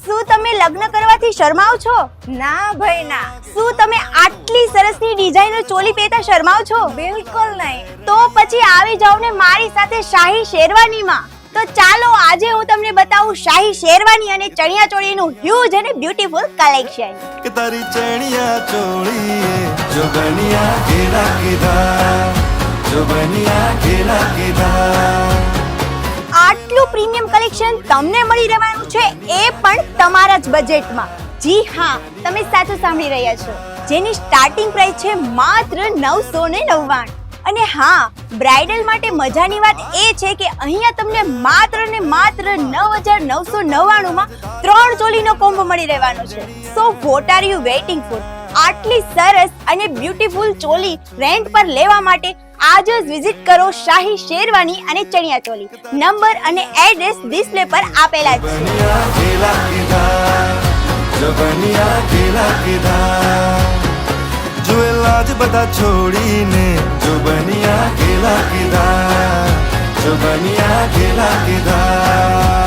શું તમે લગ્ન કરવાથી શરમાવ છો? ના ભાઈ ના, શું તમે આટલી સરસની ડિઝાઇનર ચોલી પહેરતા શરમાવ છો? બિલકુલ નહીં. તો પછી આવી જાવ ને મારી સાથે શાહી શેરવાનીમાં. તો ચાલો આજે હું તમને બતાવું શાહી શેરવાની અને ચણિયા ચોળીનું હ્યુજ અને બ્યુટીફુલ કલેક્શન. કે તારી ચણિયા ચોળીએ જો બનિયા ઘેરા કીધા, જો બનિયા ઘેરા કીધા. આટલું પ્રીમિયમ કલેક્શન તમને મળી રહેવાનું છે, એ પણ તમારા જ બજેટમાં. જી હા, તમે સાચું સાંભળી રહ્યા છો, જેની સ્ટાર્ટિંગ પ્રાઇસ છે માત્ર 999. અને હા, બ્રાઇડલ માટે મજાની વાત એ છે કે અહીંયા તમને માત્ર ને માત્ર 9999 માં 3 ચોલીનો કોમ્બો મળી રહેવાનો છે. So what are you waiting for? આટલી સરસ અને બ્યુટીફુલ ચોલી રેન્ટ પર લેવા માટે આજે જ વિઝિટ કરો શાહી શેરવાની અને ચણિયા ચોલી. નંબર અને એડ્રેસ ડિસ્પ્લે પર આપેલા છે. બનિયા ઘેરા કીધા, જો બનિયા ઘેરા કીધા. જોયેલા જ બધા છોડીને જો બનિયા ઘેરા કીધા, જો બનિયા ઘેરા કીધા.